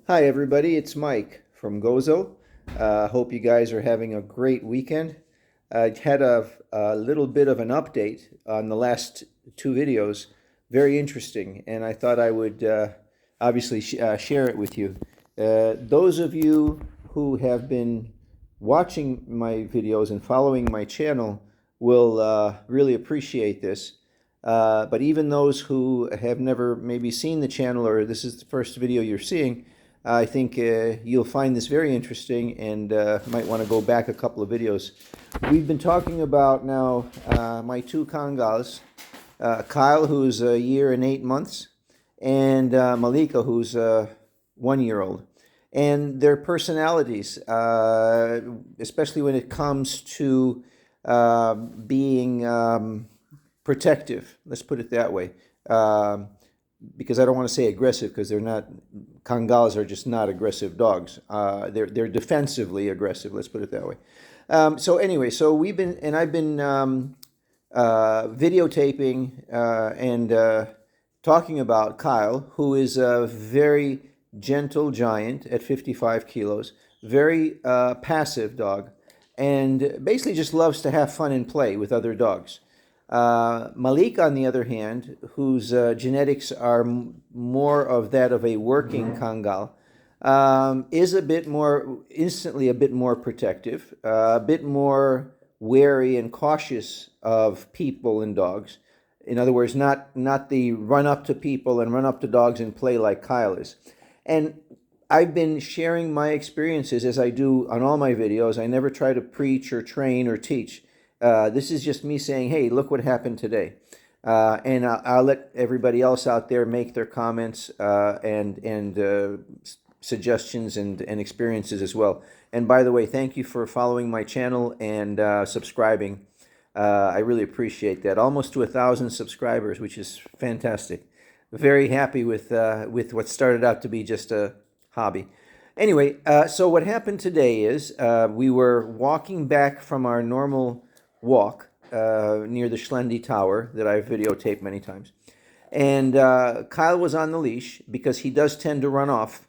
Hi, everybody. It's Mike from Gozo. Hope you guys are having a great weekend. I had a little bit of an update on the last two videos. Very interesting, and I thought I would obviously share it with you. Those of you who have been watching my videos and following my channel will really appreciate this. But even those who have never maybe seen the channel, or this is the first video you're seeing, I think you'll find this very interesting and might want to go back a couple of videos. We've been talking about now my two Kangals, Kyle, who's a year and 8 months, and Malika, who's 1 year old. And their personalities, especially when it comes to being protective, let's put it that way. Because I don't want to say aggressive, because they're not. Kangals are just not aggressive dogs. They're defensively aggressive. Let's put it that way. So anyway, I've been videotaping and talking about Kyle, who is a very gentle giant at 55 kilos, very passive dog, and basically just loves to have fun and play with other dogs. Malik, on the other hand, whose genetics are more of that of a working Kangal, is instantly a bit more protective, a bit more wary and cautious of people and dogs. In other words, not the run up to people and run up to dogs and play like Kyle is. And I've been sharing my experiences as I do on all my videos. I never try to preach or train or teach. This is just me saying, hey, look what happened today. And I'll let everybody else out there make their comments and suggestions and experiences as well. And by the way, thank you for following my channel and subscribing. I really appreciate that. Almost to 1,000 subscribers, which is fantastic. Very happy with what started out to be just a hobby. Anyway, so what happened today is we were walking back from our normal walk near the Schlendy Tower that I've videotaped many times. And Kyle was on the leash because he does tend to run off.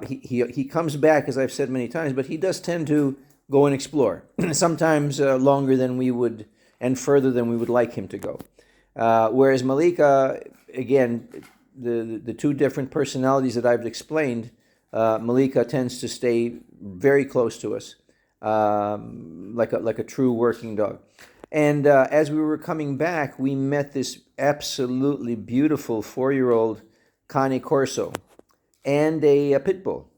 He comes back, as I've said many times, but he does tend to go and explore, sometimes longer than we would and further than we would like him to go. Whereas Malika, again, the two different personalities that I've explained, Malika tends to stay very close to us, like a true working dog. And as we were coming back, we met this absolutely beautiful 4-year-old Cane Corso and a pit bull.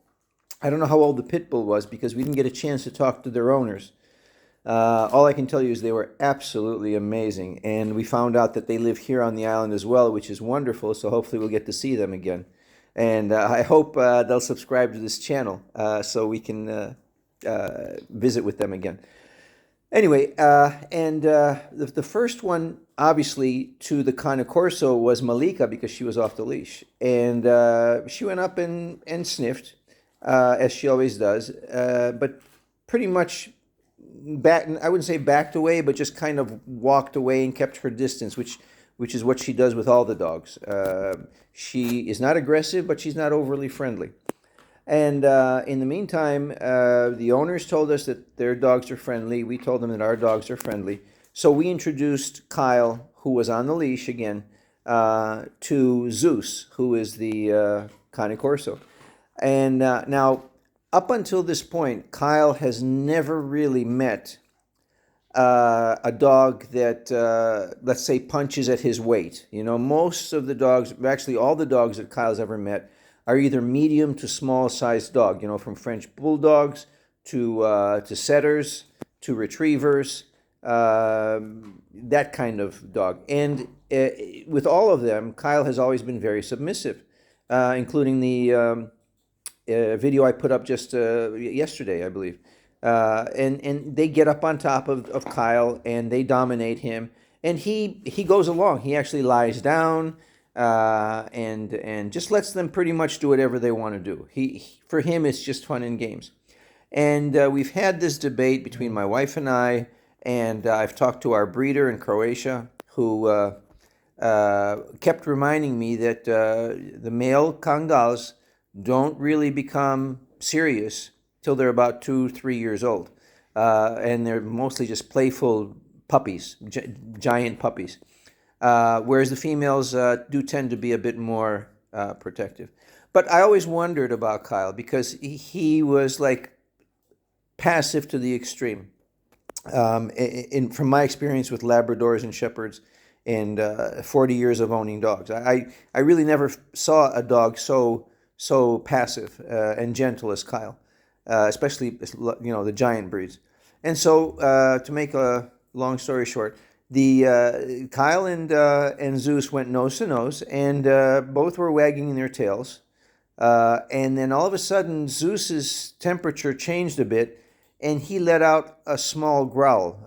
I don't know how old the pit bull was because we didn't get a chance to talk to their owners. All I can tell you is they were absolutely amazing, and we found out that they live here on the island as well, which is wonderful, so hopefully we'll get to see them again. And I hope they'll subscribe to this channel so we can visit with them again. Anyway, the first one, obviously, to the Cane Corso was Malika because she was off the leash. And she went up and sniffed, as she always does, but pretty much I wouldn't say backed away, but just kind of walked away and kept her distance, which is what she does with all the dogs. She is not aggressive, but she's not overly friendly. And in the meantime, the owners told us that their dogs are friendly. We told them that our dogs are friendly. So we introduced Kyle, who was on the leash again, to Zeus, who is the Cane Corso. And now, up until this point, Kyle has never really met a dog that, let's say, punches at his weight. You know, most of the dogs, actually all the dogs that Kyle's ever met, are either medium to small sized dog, you know, from French bulldogs to setters to retrievers, that kind of dog. And with all of them, Kyle has always been very submissive, including the video I put up just yesterday, I believe. And they get up on top of Kyle and they dominate him. And he goes along. He actually lies down. And just lets them pretty much do whatever they want to do. For him, it's just fun and games. And we've had this debate between my wife and I, and I've talked to our breeder in Croatia, who kept reminding me that the male Kangals don't really become serious till they're about 2, 3 years old, and they're mostly just playful puppies, giant puppies. Whereas the females do tend to be a bit more protective. But I always wondered about Kyle because he was like passive to the extreme. From my experience with Labradors and Shepherds and 40 years of owning dogs, I really never saw a dog so passive and gentle as Kyle, especially the giant breeds. And so to make a long story short, the Kyle and Zeus went nose to nose, and both were wagging their tails. And then all of a sudden, Zeus's temperature changed a bit, and he let out a small growl,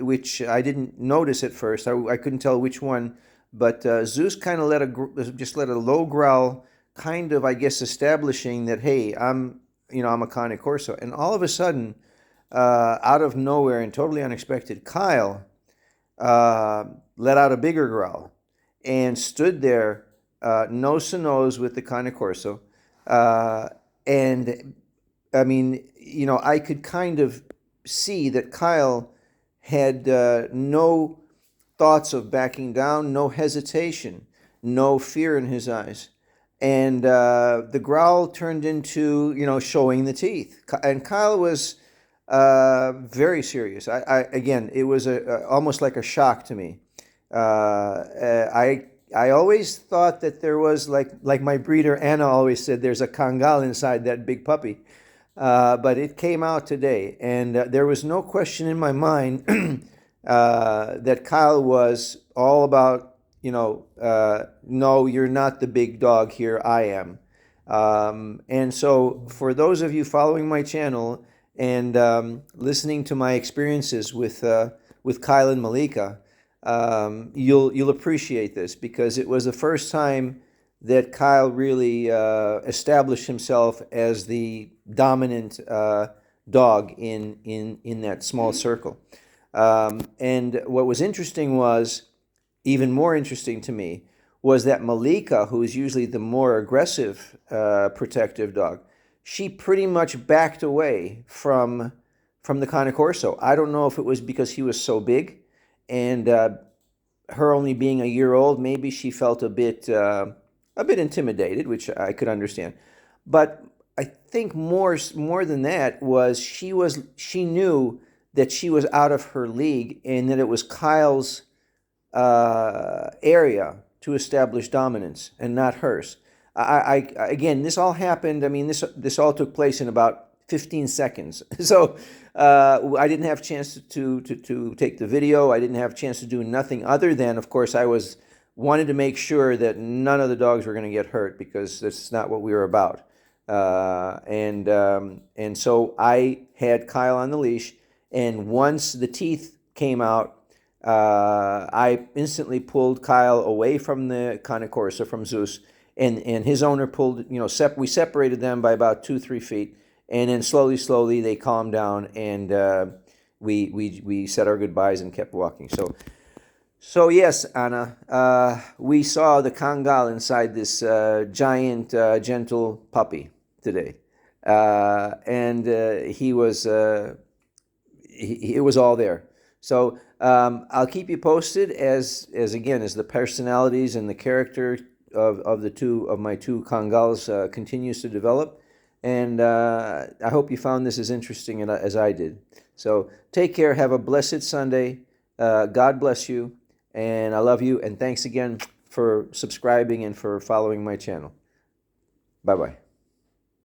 which I didn't notice at first. I couldn't tell which one, but Zeus kind of just let a low growl, kind of, I guess, establishing that, hey, I'm a Cane Corso. And all of a sudden, out of nowhere and totally unexpected, Kyle let out a bigger growl and stood there nose to nose with the Cane Corso. And I mean, I could kind of see that Kyle had no thoughts of backing down, no hesitation, no fear in his eyes. And the growl turned into, showing the teeth. And Kyle was very serious. Again, it was almost like a shock to me. I always thought that there was, like my breeder Anna always said, there's a Kangal inside that big puppy. But it came out today, and there was no question in my mind that Kyle was all about, no, you're not the big dog here, I am. And so for those of you following my channel and listening to my experiences with Kyle and Malika, you'll appreciate this, because it was the first time that Kyle really established himself as the dominant dog in that small circle. And what was interesting was, even more interesting to me, was that Malika, who is usually the more aggressive protective dog, she pretty much backed away from the Cane Corso. I don't know if it was because he was so big, and her only being a year old, maybe she felt a bit intimidated, which I could understand. But I think more than that was she knew that she was out of her league, and that it was Kyle's area to establish dominance and not hers. Again, this all happened. I mean, this all took place in about 15 seconds. So I didn't have a chance to take the video. I didn't have a chance to do nothing other than, of course, I wanted to make sure that none of the dogs were going to get hurt, because that's not what we were about. And so I had Kyle on the leash, and once the teeth came out, I instantly pulled Kyle away from the Cane Corso, from Zeus, and his owner pulled, we separated them by about 2-3 feet, and then slowly they calmed down, and we said our goodbyes and kept walking. So yes, Anna, we saw the Kangal inside this giant, gentle puppy today, and he was it was all there. So I'll keep you posted as the personalities and the character of my two Kangals continues to develop, and I hope you found this as interesting as I did. So take care. Have a blessed Sunday. God bless you. And I love you, and thanks again for subscribing and for following my channel. Bye-bye.